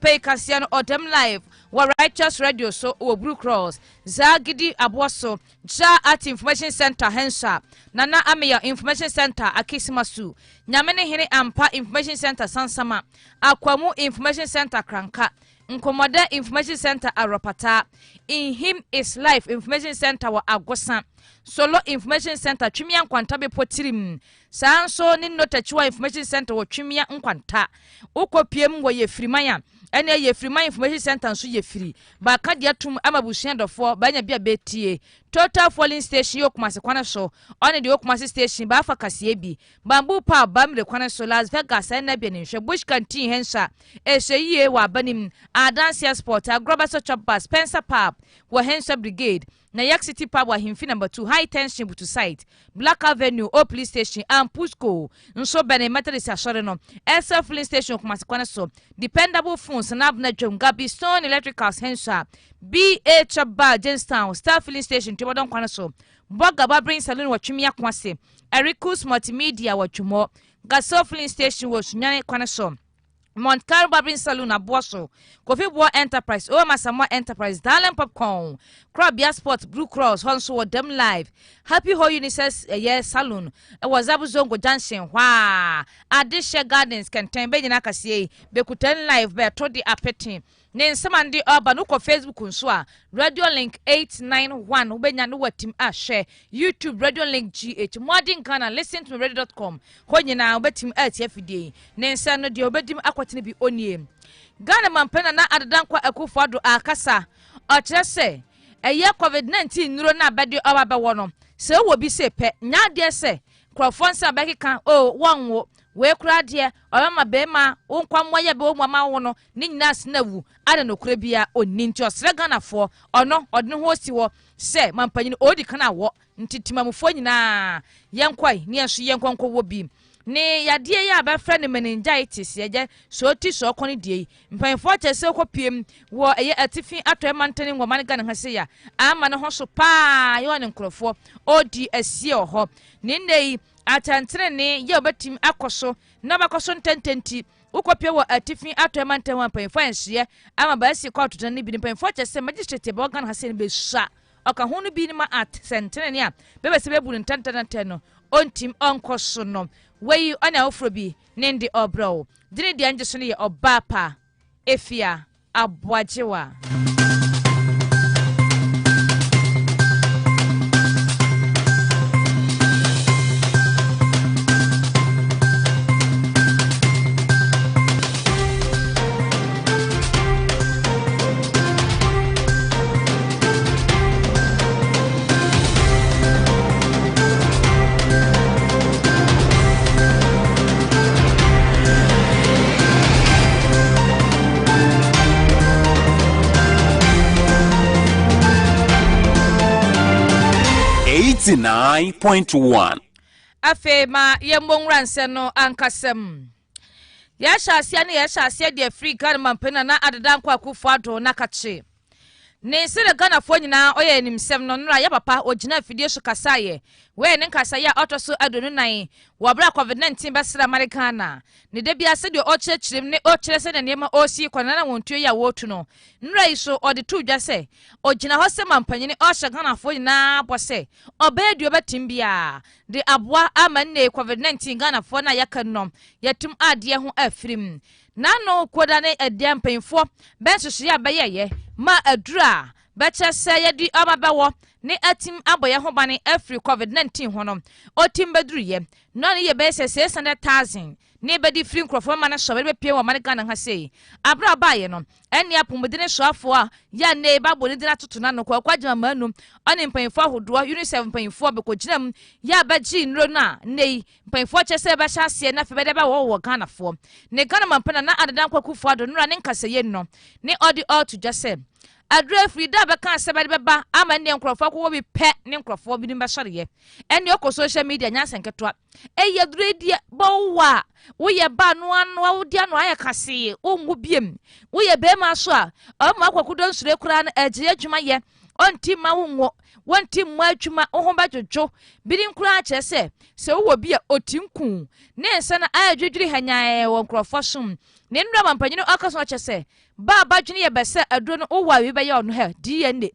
pay Kaseɛ no odem live wa righteous radio so wo Blue Cross Zagidi Aboso Ja at information center hensa Nana Ameya information center Akisimasu Nyamene Hene Ampa information center Sansama Akwamu information center Kranka Nkomoda information center Aropata In Him is Life information center wa Agosa Solo information center Twimia Nkwanta be potirim Sanso ni notachiwa information center wa Twimia Nkwanta Ukopiem wo ye Frimaya ene ye Freeman information center nso ye free ba ka dia tum amabusuan dofo ba nya bia betie total falling station yokumase kwana so one de yokumase station ba fa Kaseɛ bi bamboo pa ba mre kwana so Las Vegas na bia ne hwe bush canteen hensa ehye wa banim adansia sport agrobaso chop bar Spencer pub wa hensa brigade na Yak City pub wa himfi number 2 high tension to site Black Avenue O police station and Pusco nso bene methodist asore no SF filling station yokumase kwana so dependable phone Snap na Jom Gabi Stone Electricals hensa BA Chaba Jenstown Star filling station Tibodon kwana so Boga Babrin Saloon wa Twimia kwase Ericus Multimedia wa Twumo Gaso filling station wa Sunyane kwana so Mount Carol Babrin Saloon Aboso Kofi Boa Enterprise O Masamwa Enterprise Darling Popcorn Crabia Sports Blue Cross Honso wa Dem Live Happy Ho Unisex Saloon was Abuzongo Junction Wa Adisha Gardens Kenten Bejina Kaseɛ Bekuten Live be todi apeti ne nsamandi oba no ko Facebook nso a Radio Link 891 ubenya no watim a share YouTube Radio Link GH modern Ghana listen to radio.com ho nyina ubetim atia fidie ne nsa no de obedim akwatene bi onie Ghana mampena na adadan akufo ado akasa o kire se eye COVID-19 nuro na abede oba be wono se wo bi se pe nya de se krofonsa bekeka o wonwo we kura de oyama bema wonkwa ye be wo mama wo no ni nyina senawu ade no kura bia onni nti osre Ghanafo ono odne ho si wo se mampanyi odi kana wo ntitimamufo nyina yenkwai ne enso yenkwankwo wo bi ne yade ya ba fra ne meningitis yeje so ti so koni die mpanfo chese kopiem wo eye atifi atoe mantene ngoma Ghana ha se ya ama ne ho so pa yo ne nkrofo odi asie ho ne nei atantre ne ye obetim akoso na bakoso ntententi ukopie wo atifi atoe mantene mpanfo enhye ama ba si court to ne bi mpanfo chese magistrate be Ghana ha se ne be sha oka ho no bi ni ma atentre ne a bebe se be bu ntententen no ontim onkoso no Wei ona ofrobi nindi obro dini di anje so ne ye obapa efia aboajewa 89.1 Afe ma yembonranse no ankasem ya shasia ne ya shasia de free Ghana mampena na adedan kwa akufo ado na kache ne sire Ghanafo nyina oye animsem no nra ya papa ogina afidie so kasaye we ne kasaye otoso adonu nan wo bra COVID-19 besra Americana ne de bia se de o chirechirem ne o chire se ne nema o si kwana na wontuo ya wotu no nra iso ode tu dwa se ogina ho se mampanyine o hye Ghanafo nyina bose obedu obetim bia de aboa amanne COVID-19 Ghanafo na yakanom yatum ade ho afrim nano koda ne ade mpanfo bensoso ya beyeye ma adura beche se yedi ababewo ne atim aboye ho bane afri COVID-19 hono otim beduru ye no ne ye be se 600,000 ne bedi free nkrofo ma na so be pie wo mane Ghana ha sei abra baye no eni apomodine soafo a ya ne ba boni dina toto na no kwagya manum oni mpanfo ahodo UNICEF mpanfo be ko ginam ya ba gi nro na nei mpanfo chese ba hya se na fe be ba wo Ghanafo ne Ghana mampana na adedan kwakufo ado nra ne nkaseye no ne odi all to just say adre frida be kan se be ba ama ne nkrofo ko bi pe ne nkrofo bi nim ba sɔre eni okɔ social media nyansenketo eye adre die bowa wo ye ba no anu wo dia no aye Kaseɛ ongu biem wo ye be ma so a o ma kwakudo nsure kura na agye adwuma ye onti ma wo wonti mu adwuma ho ba dwodwo bidin kura kyerɛ se wo bi a otimku ne nsa na adwedwiri hanyae wo nkrofo som ne ndra mampanyino aka so che ba badwene ye bese aduro no wo wa wi be ye ono ha DNA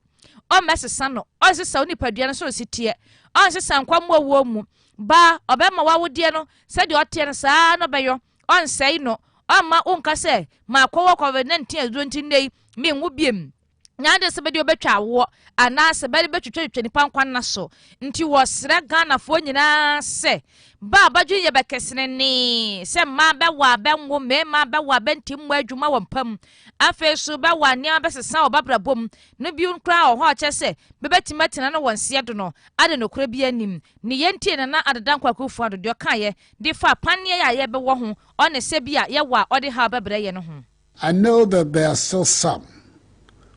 o mesesa no o sesa onipadua no so sitie o sesa nkwamwo wo mu ba obema wawodie no se de ote no saa no beyo o nsei no o ma unka se ma kwowo COVID-19 aduro ntinei me nwu biem nyaade se bedi obetwa wo ana se bedi betwetwe nipa nkwan na so nti wo sre Ghana fo nyina se ba badwe ye bekesene ni se ma be wa be nwo me ma be wa be ntim mu adwuma wo mpam afi so be wa nia be sesa obabra bom no bi nkra ho che se be betimatina no wonse do no ade no kura bi anim ni yentie na adada nkwakofu ado de kaye de fa panne ya ye be wo ho one se bia ye wa ode ha babra ye no ho. I know that there are still some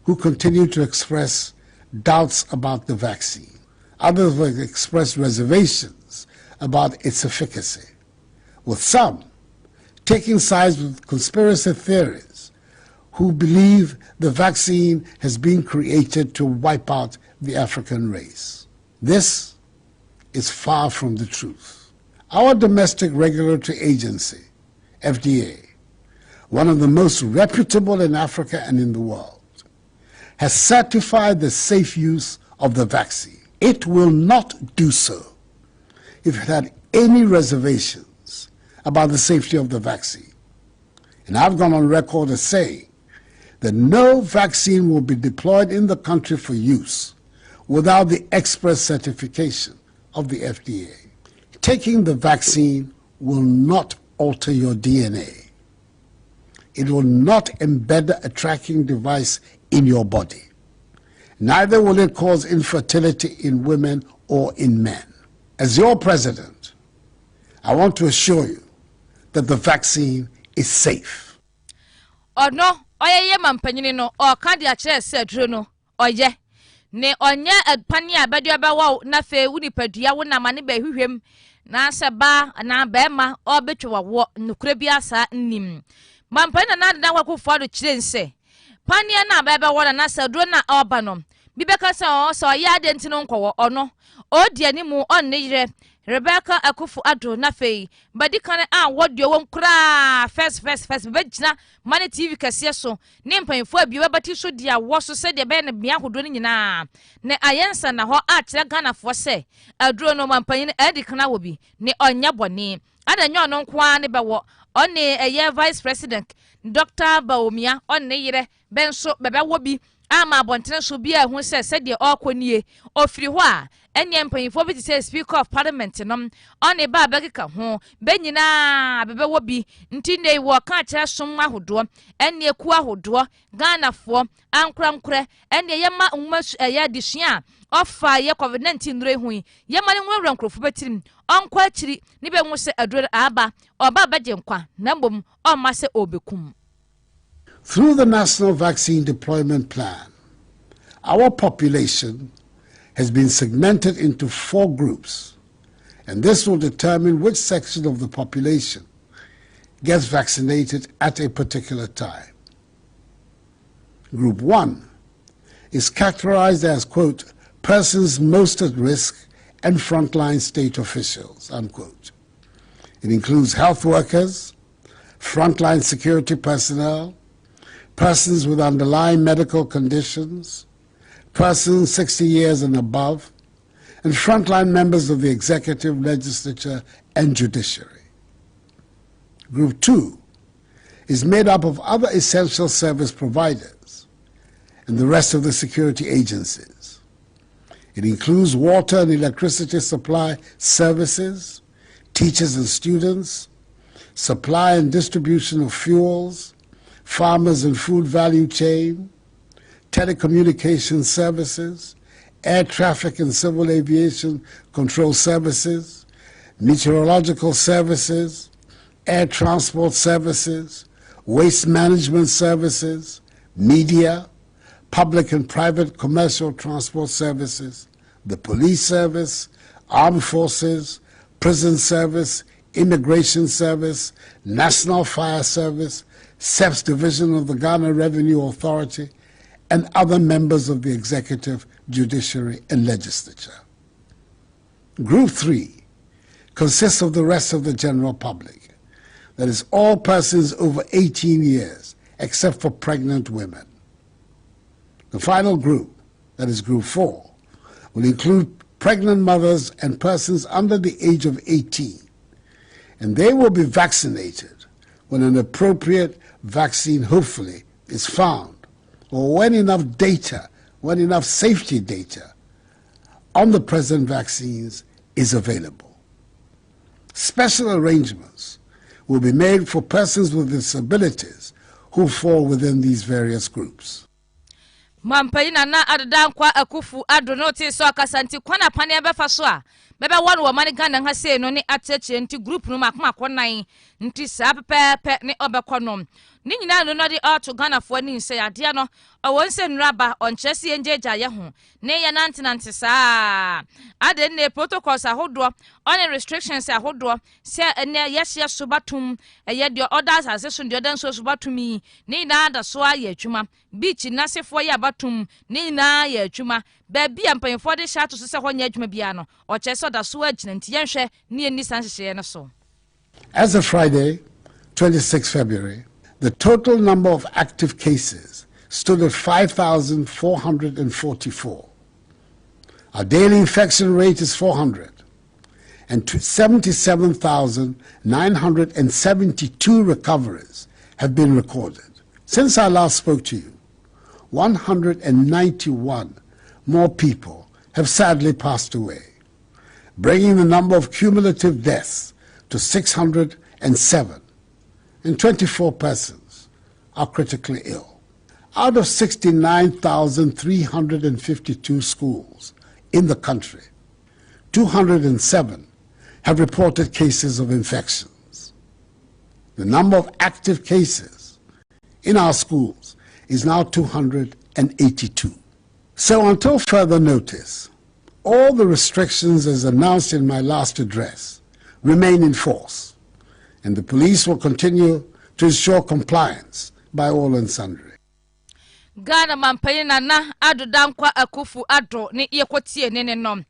who continue to express doubts about the vaccine. Others will express reservations about its efficacy, with some taking sides with conspiracy theories who believe the vaccine has been created to wipe out the African race. This is far from the truth. Our domestic regulatory agency, FDA, one of the most reputable in Africa and in the world, has certified the safe use of the vaccine. It will not do so if it had any reservations about the safety of the vaccine. And I've gone on record as saying that no vaccine will be deployed in the country for use without the express certification of the FDA. Taking the vaccine will not alter your DNA. It will not embed a tracking device in your body. Neither will it cause infertility in women or in men. As your president, I want to assure you that the vaccine is safe. Oh no, oye mampanyini no, o kandi achire se aduro no, oye. Ne onye pani abadu abawo na fe unipadua wo na mane ba hwehwem na se ba na ba ma obetwa wo nukure bi asa nnim. Mampanyina na dan kwakofo ado chire nse. Pania na baba wona na saduro na oba no bibeka so ya de ntino nkwo ono odi animu onne yire Rebecca akufu ado na fei badikane a wodio won kra first begina mane TV Kaseɛ so ne mpanfo abi wabati so dia wo so se de be ne bia hodo ne nyina ne ayensa na ho a kire Ghana fo se aduro no mampanyin adikana wo bi ne onya bone adanyo no nkoa ne bewo onne eye vice president Dr. Baomia onne yire benso bebe wo bi ama abontene so bia hu se de okonie ofiri ho a enya mpanyifo bi say speaker of parliament nom onne ba begeka ho benyina bebe wo bi nti nei wo ka kire som ahodo enne ku ahodo Ghana fo ankurankure enne yema nmasu eya disua ofa ye COVID-19 nure hu yema ne nwura nkrofo betirim onkwa akiri ni be hu se adure aba oba baje nkwa na mbom o ma se obekum. Through the National Vaccine Deployment Plan, our population has been segmented into 4 groups, and this will determine which section of the population gets vaccinated at a particular time. Group 1 is characterized as, quote, persons most at risk and frontline state officials, unquote. It includes health workers, frontline security personnel, persons with underlying medical conditions, persons 60 years and above, and frontline members of the executive, legislature, and judiciary. Group 2 is made up of other essential service providers and the rest of the security agencies. It includes water and electricity supply services, teachers and students, supply and distribution of fuels, farmers and food value chain, telecommunications services, air traffic and civil aviation control services, meteorological services, air transport services, waste management services, media, public and private commercial transport services, the police service, armed forces, prison service, immigration service, national fire service, SEPS division of the Ghana Revenue Authority, and other members of the executive, judiciary, and legislature. Group 3 consists of the rest of the general public, that is, all persons over 18 years, except for pregnant women. The final group, that is Group 4, will include pregnant mothers and persons under the age of 18, and they will be vaccinated when an appropriate vaccine, hopefully, is found, or when enough safety data on the present vaccines is available. Special arrangements will be made for persons with disabilities who fall within these various groups. Mampayina na adadankwa akufu ado notice so akasanti kwana pane abefa so a bebe won wo mane Ghana ha sei no ne ateche nti group no makoma konan nti sa pepepe ne obekonom ni nyina no no de auto Ghana fo ni nse ade no owon se nraba onchese enjeja ye ho ne ye nante saa ade ne protocols ahodo on restrictions ahodo se ene yehye so batum eye de orders aseso de odan so batumi ni na da so aye adwuma beach nasefo ye batum ni na ye adwuma ba bia mpanfo de sha to so se ho nya adwuma bia no o chese da so agina nti yenhwe ni eni sanhye no so. As of Friday, 26 February, the total number of active cases stood at 5,444. Our daily infection rate is 400, and 77,972 recoveries have been recorded. Since I last spoke to you, 191 more people have sadly passed away, bringing the number of cumulative deaths to 607, and 24 persons are critically ill. Out of 69,352 schools in the country, 207 have reported cases of infections. The number of active cases in our schools is now 282. So until further notice, all the restrictions as announced in my last address remain in force, and the police will continue to ensure compliance by all and sundry. Ghana mampayina na adodankwa akufu ado ne yekotie ne nom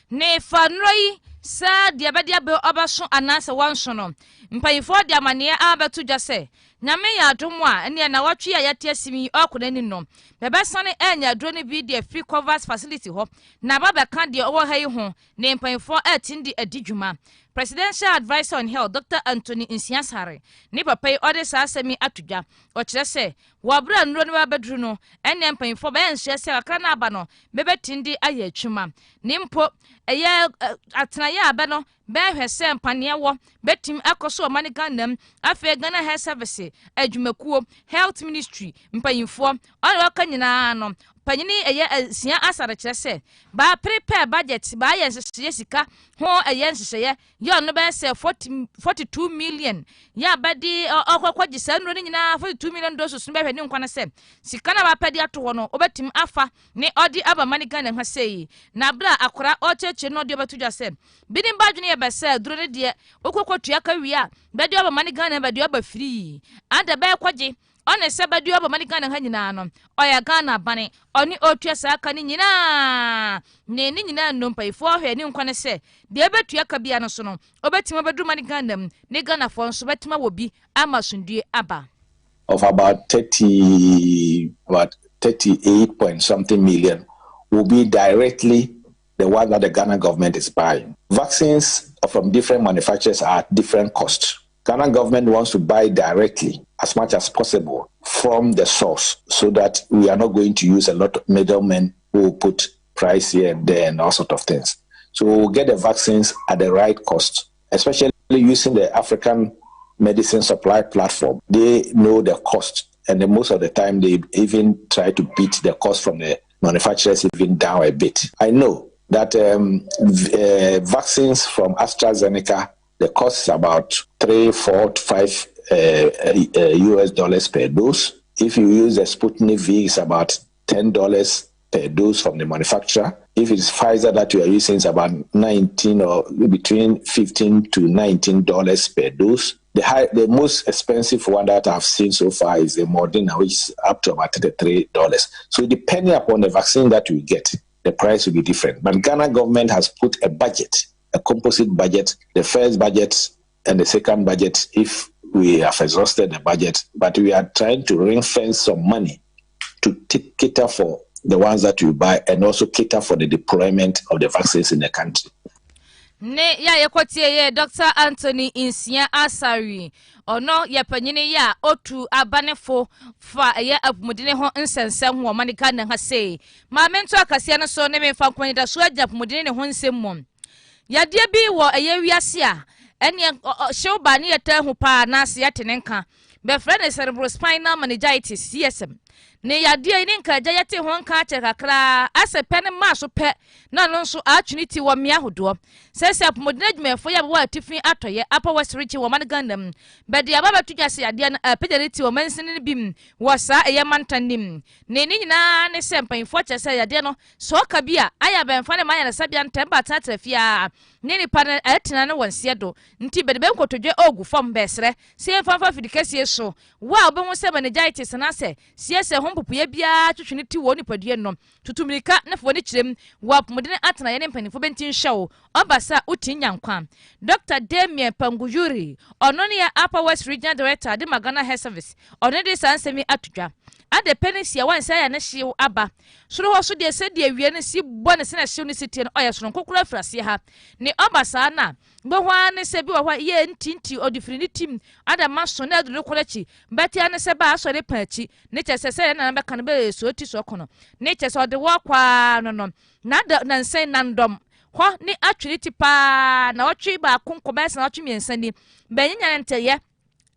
ne fanroi sa de abede abe obaso anasa wanso no mpayifo de amane abeto dwase nyame ya adomo a ene na watwe ayate asimi okona ni nom bebesane enya adro ne bi de free covers facility ho na baba kan de owo hayi ho ne mpayifo atindi adidwuma. Presidential Advisor on Health Dr. Anthony Nsiasare ni papai ode sa asemi atudwa o kire se wabra nro ne babedru no enne mpanyfo ba enhye se akra na aba no bebetindi aye atwuma ni mpo eye atenaye aba no be hwese mpane wo betim akoso mane Ghana afa Ghana Health Service adwumakuo Health Ministry mpanyfo on waka nyina no panyini eye sia asare kire se ba prepare budget ba ye sika ho eye nhye ye no be se 42 million ya badi okwakwaji sanro nyina 42 million dollars no be hwani nkwana se sika na ba padi ato ho no obetim afa ne odi aba mane Ghana ha sei na bra akora ocheche no odi obetudwa se bidin badwene ye be se duro ne de okwokotua ka wi a bedi aba mane Ghana bedi aba free anda be kwaje one se bedi aba mane Ghana ha nyina no oya Ghana bane oni otua sa aka ni nyina ne ni nyina no mpaifo hwe ni nkwane se de betua ka bia no so no obetima bedu mane Ghana ne Ghana fo nso betima wo bi amasundue aba of about 38 point something million will be directly the one that the Ghana government is buying. Vaccines from different manufacturers are at different costs. Ghana government wants to buy directly as much as possible from the source so that we are not going to use a lot of middlemen who will put price here and there and all sorts of things. So we'll get the vaccines at the right cost, especially using the African Medicine Supply Platform. They know the cost, and most of the time they even try to beat the cost from the manufacturers even down a bit. I know that vaccines from AstraZeneca, the cost is about $3, $4, $5 US dollars per dose. If you use the Sputnik V, it's about $10 per dose from the manufacturer. If it's Pfizer that you are using, it's about $19 or between $15 to $19 per dose. The most expensive one that I've seen so far is the Moderna, which is up to about $33. So depending upon the vaccine that you get, the price will be different. But Ghana government has put a budget, a composite budget, the first budget and the second budget. If we have exhausted the budget, but we are trying to ring fence some money to cater for the ones that we buy and also cater for the deployment of the vaccines in the country. Ne ya yekotie ye Dr. Anthony Insia Asari ono ye panyine ya otu abanefo fa ye apumudine ho nsensem ho manika na ha sei ma mento Kaseɛ no so ne me fa kwanyida so agya apumudine ne ho nsem mom yade bi wo eye wiase a ene hyew ba ne yeta hu pa na ase yete ne nka be friend cerebrospinal meningitis CSM ne yade ni nka gya yete ho nka che kakra ase pene ma so pe na no so atwiniti wo me ahodo sese apomodina dwumefo ya bo atifin atoye apa wesrichi wo man gandam be de ababa tudwase yade na pegeriti wo mansini bim wo sa eye mantanim ne ni nyina ne sempanfo chese yade no so ka bia aya benfa ne maya na sabia ntemba tatrafia ne ni pa atina ne wonse do nti be de benkotodwe ogu fom besre se fanfa fidikase so wa obehu se meningitis na se siese hompopoye bia twetwene ti wo nipadue no tutumrika ne fo ne kirem wa pomodine atena ye ne mpanifo bentin hyew obasa utinyankwa Dr. Damien Panguyuri ono ne Upper West Regional Director de Magana Health Service ono de sansemi atudwa ade penisia wansa ya ne hyew aba soro ho so de se de awie ne si bone se na hyew ne sitie no oya soro kokura frase ha ne obasa na gbohwa ne se bi wa hwa ye ntinti odifiri ne tim ada maso na aduru kolechi betia ne se ba aso de panchi ne chese na be kan be so ti so kono ne chese ode wo kwa no na da nsen nandom ho ni atwiri pa na otwi ba konkobe na otwi miensa ni benyanya nteye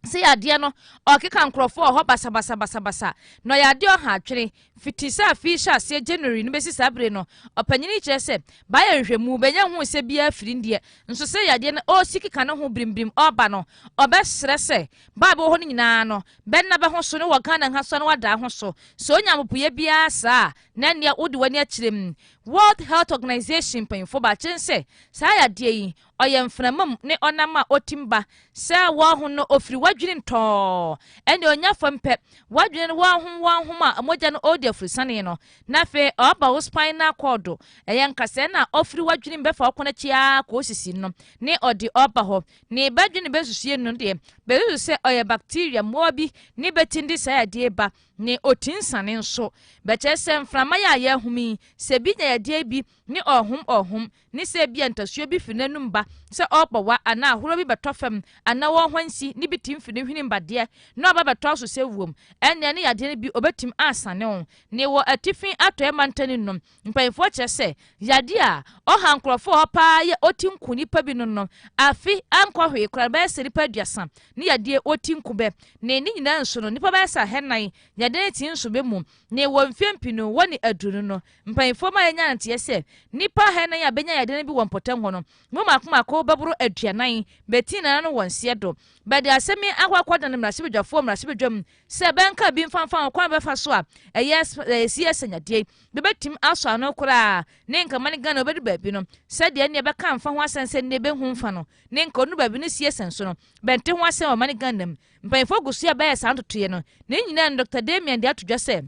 se yade no okeka nkrofo ho basa no yade o ha atwiri fitisa fisha se January no besi sabre no opanyini kire se ba ya nhwemu benya hu se bia afiri ndie nso se yade no o sikika no ho brimbrim oba no obesre se ba bo ho nyina no benna be ho so no wakana ha so no wada ho so onyamopoye bia sa na ne odi wani akirem World Health Organization panfo ba chense sa yade yi oyemframam ne onama otimba sa wo ho no ofiri wadwini nto ene onya fampe wadwini wo ho ma amogya no odi afrisane no na fe oba wo spinal cord eyen kase na ofiri wadwini befa okona chia ko osisi no ne odi oba ho ne badwini besusie no de bezu se oye bacteria mobi ne betindi sa yade ba ne otinsane nso bechese mframa ya yahumi se bi nya yade bi ne ohum ne se bi antasuo bi finanum ba se obawa ana ahoro bi betofam ana wo hwansi ne bitim fini hwini mbade no aba beto so se wuom enne ne yade ne bi obetim asane on ne wo atifin atoe mantani nom mpanfo chese yade a ohankrofo hopa ye otinku nipa bi no afi ankwa hwe kra ba se nipa duasa ne yade otinku be ne ni nyina nso no nipa ba sa henan yade ti nso be mum ne wo mfempino woni aduru no mpanfo ma yenya nte se nipa henan ya benya yade ne bi won potem ho no mo makomako baburu aduanan betina no wonse do bade asemi akwakwada ne mrase bedwafo mrase bedwam se benka bi mfanfan kwa befa so a yes nyade bebetim aso ano kura ne nka mane gana obedi baabi no se de ne beka mfa ho asense ne be hu mfa no ne nka onu baabi no sie senso no bente ho asen o mane gana mpanfo gusu ya ba ya santotoye no ne nyina Dr. Damien de atodwa se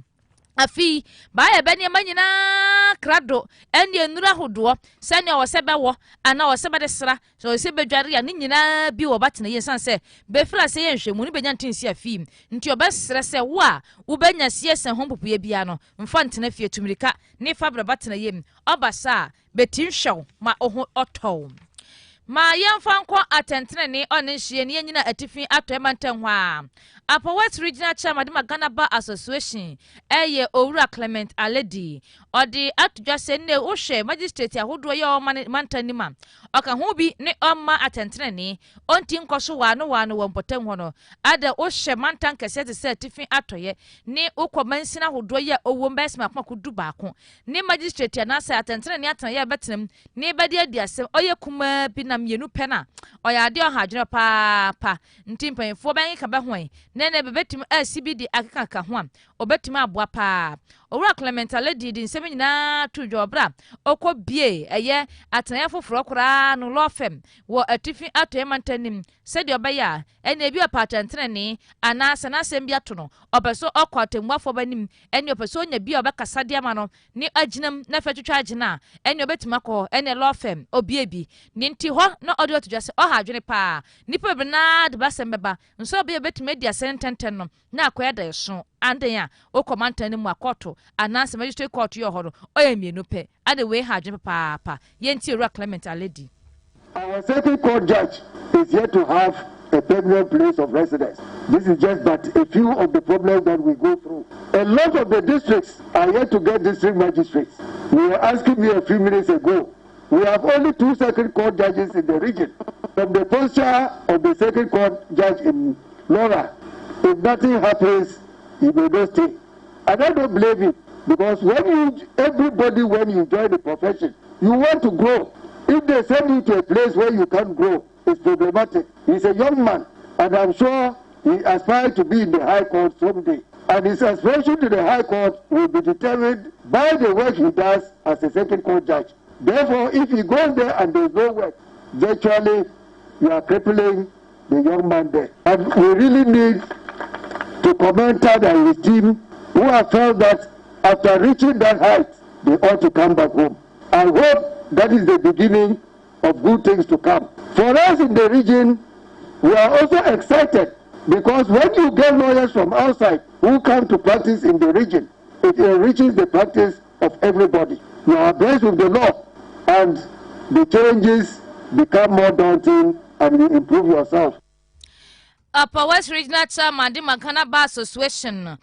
afi ba ya bani manyina krado ene enura hodo sene o se bewo ana o se bede sra so se bedware ya ne nyina bi wo batena ye sanse be fra se ye nhwemu ne benya ntinsi afi nti obesre se wo a wo benya sie sen hompopoye bia no mfa ntena fie tumirika ne fabra batena ye obasa betin hwew ma oho otow ma yemfa nko atentene ne onhye ne nyina atifin atoemantan ho a Upper West Regional Chairman de Magana Bar Association eye Owura Clement Aledi odi atudwa se ne wo hwe magistrate ahodo ye o mantanima oka ho bi ne omma atentene ne onti nkoso wa no wo mpotem ho no ada wo hwe mantan kese te se atifin atoye ne ukomansina ahodo ye owo mbesma akoma du baako ne magistrate na se atentene ne atan ye betenam ne bade adi asem oye kuma bi na mienu pena oya ade o hadwene pa nti mpanfo ban ka ba ho nene bebetim CBD akaka ho obetima aboa pa owura Clement Aledi di nsem nyina to dwobra okobie eye atena foforo kora no lofem wo atifi atoemantanim se de obeya ene bi opatentene ana sanasem bi ato no obeso okwatemwafo banim ene obeso nya bi obekasa de ama no ni aginam na fatwitwa agina ene obetima ko ene lofem obie bi ni nti ho na ode otudwase oha adwene pa nipa bena de basem beba nso obie betima dia sententen no na akoya da so andenya o komantane mu akoto ananse magistrate court yo horo oyemienu pe ade we ha adwene papa yenti owura Clement Aledi. Our second court judge is yet to have a permanent place of residence. This is just but a few of the problems that we go through. A lot of the districts are yet to get district magistrates. You were asking me a few minutes ago. We have only 2 second court judges in the region. From the posture of the second court judge in Laura, if nothing happens, he may not stay. And I don't blame him, because everybody when you join the profession, you want to grow. If they send you to a place where you can't grow, it's problematic. He's a young man, and I'm sure he aspires to be in the High Court someday. And his aspiration to the High Court will be determined by the work he does as a second court judge. Therefore, if he goes there and there's no work, virtually you are crippling the young man there. And we really need to commend Tad and his team, who have felt that after reaching that height, they ought to come back home. I hope that is the beginning of good things to come. For us in the region, we are also excited because when you get lawyers from outside who come to practice in the region, it enriches the practice of everybody. You are blessed with the law, and the changes become more daunting, and you improve yourself. Upper West Regional Chairman di Makana Bar Association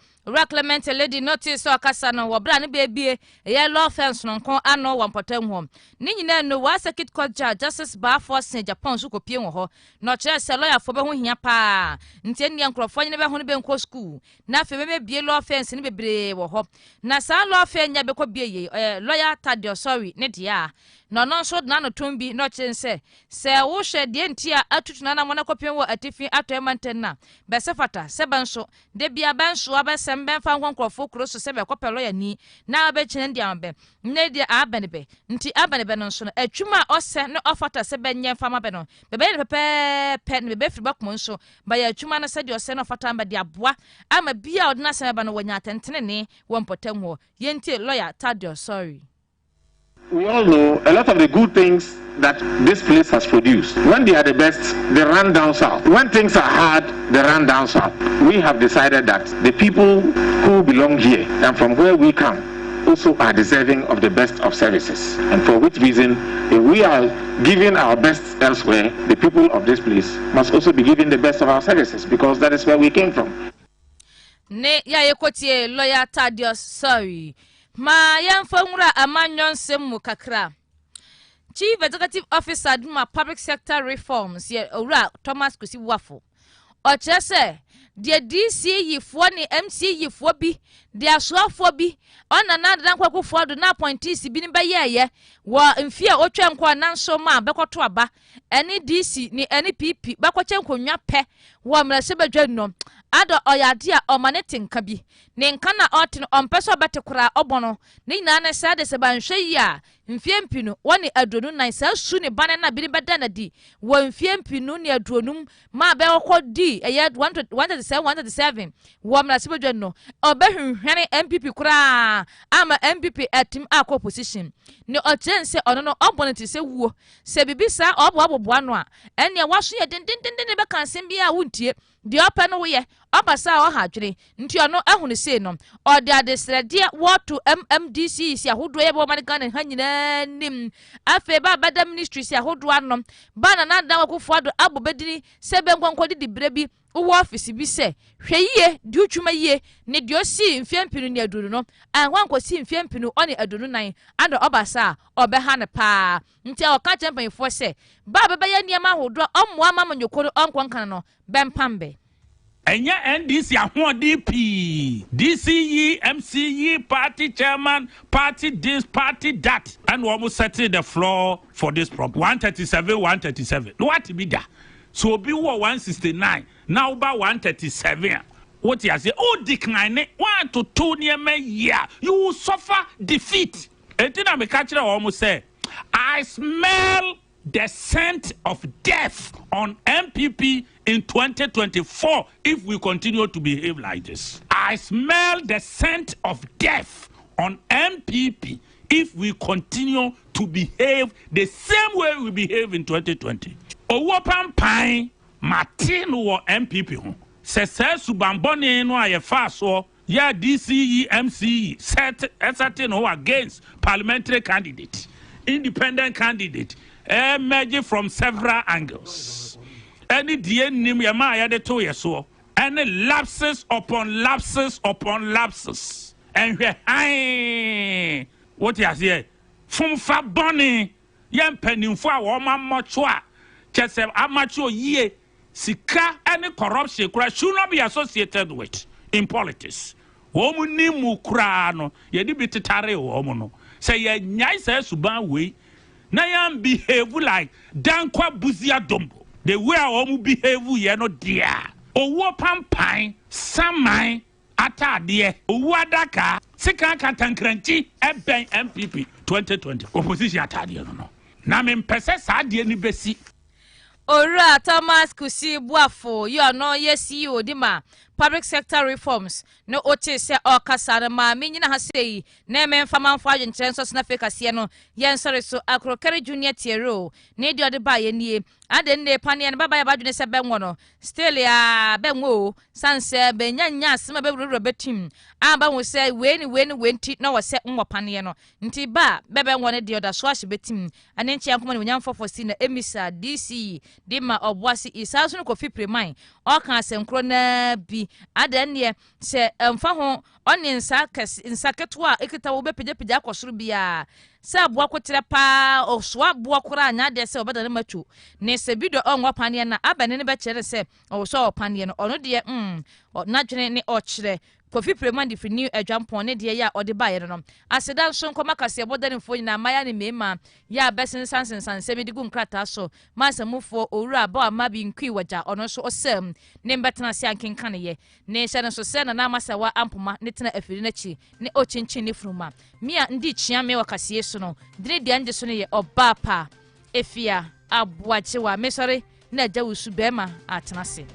Clement Aledi notice okasa no wo bra ne bebie ye law fence no kon ano wampotam hom ni nyina no wa circuit court judge Justice Barforce Japan so kopie wo ho no kire se lawyer fo be ho hia pa ntie ne nkrofo nyene be ho ne be nko school na fe be bie law fence ne bebre wo ho na sa law fence nya be ko bie ye lawyer Tadio sorry ne dia no so na no tombi no kire se wo hwe de ntia atutu na mo na kopie wo atifi atoemanten na be se fata se banso de bia banso abese mben fa nkonkrofo kro so se be kopelo ya ni na be chene ndi ambe ne dia abane be nti abane be no so no atwuma ose ne ofata se be nye fama be no be be pepe ne be firi bakom so ba ya atwuma no se de ose no ofata amba de aboa ama bia odna se be no wonya tentene ne wompotam ho yenti lawyer Tadio sorry. We all know a lot of the good things that this place has produced. When they are the best, they run down south. When things are hard, they run down south. We have decided that the people who belong here and from where we come also are deserving of the best of services. And for which reason, if we are giving our best elsewhere, the people of this place must also be given the best of our services, because that is where we came from. Ne ya yekotie lawyer Tadio sorry. Ma yamfamura amanyon semu kakra. Chief Executive Officer Duma Public Sector Reforms ye owura Thomas Kusi Wafo. Ochese de DC yifo ni MC yifo bi de asoafo bi ona na dan kwakofo do na appointees bi ni bayeye wo mfia otwa nkwa nanso ma bekoto aba eni DC ni eni PP bakwache nkonwa pe wo mrase badwa no ado oyade a omanete nka bi ne nka na otin ompeso betekura obono ni na na sade se banhwe yi a mfie mpinu woni adonu nan sa su ne bane na bi beda na di wo mfie mpinu ne adonum ma be okodi eye 137 wo mrase badwa no obehwehwene MPP kura ama MPP atim akọ position ne otense ono no obonete se wuo se bibisa oboaboboa no a ene waso ye dendendende be kansem bia wuntie di opa no ye obasa o hadwene nti ono ahunu se no ode adesrede woto MMDC si ahodo ye bo manigan ha nyina nim afe ba bada ministry si ahodo anom bana na dan wakofo ado abobedini se be nkonkodi di brebi wo office bi se hweyie di utwuma yie ne di osi mfiampinu ne aduru no anwankosi mfiampinu oni aduru nan ado obasa obeha ne pa nti o ka champion fo se ba beba ya niam ahodo ommoa mama nyokoro onkwankan no bempambe Enya NDC DP, DCE, MCE, party chairman, party this, party that, and we almost setting the floor for this problem. 137. What be that? So be 169. Now by 137. What you say? Oh, decline 1 to 2 near me. Yeah, you will suffer defeat. And then I catch it almost say, I smell the scent of death on MPP in 2024 if we continue to behave like this. I smell the scent of death on MPP if we continue to behave the same way we behave in 2020. Owopan Pine Martin or MPP. Sese subambone no aye faso ya DCE MCE certain who against parliamentary candidate, independent candidate, emerging from several angles. Any DN yama ya de to yeso, any lapses upon lapses upon lapses. And we what you say? From fa bonny, yam penny for a woman mochwa, just amateur ye. Sika any corruption should not be associated with in politics. Womu ni mukrano, ye di bititare womono. Say ye nyai say suban way, na yam behave like dankwa buzia dombo. The way womu behave ye no dear. Owo pampine, samai, atadie, owadaka, sika kantankranchi, eben MPP 2020. Opposition atadie no. Na mempese sa die ni besi. Ora Thomas Kusi Buafo, you are no yes CEO Dima. Public sector reforms no ote se okasa ma menyina ha sei na men fama mfa agentrenso na fe Kaseɛ no yen sori so akrokere junior tiero ne de ode ba ye nie ade ne pane ne baba ya badwene se benwo no still ya benwo sanse benyanya asema bebroro betim aba wo se we ni nti na wo se nwo pane no nti ba bebenwo ne de oda so ahye betim ane nchi yankoma ne nyamfofo si na emisa DC Dima obwasi isaso no kofi preman o kan asenkro na bi adenne se mfa ho oni nsaketwa ekita wo bepejepija akosoro bia se aboa kotere pa oso aboa kora anya de se obeda ne matu ne se bido onwa pane na abane ne be kere se oso opane no ono de na dwene ne okire Kofi Preman di new adwampon ne de ya ode baye no aseda nso nkoma Kaseɛ bodane fo nyina maya ne mema ya besen sansensan se medigu nkrata so masamufo owura ba ma bi nkwi waja ono so osam ne mbetena se ankenkan ye ne hye no so se na na masawa ampoma ne tena afiri na chi ne ochinchin ne fruma mia ndi chia me wa Kaseɛ so no dire de anje so ne ye oba pa efia aboachewa mesore na agya wusu bema atenase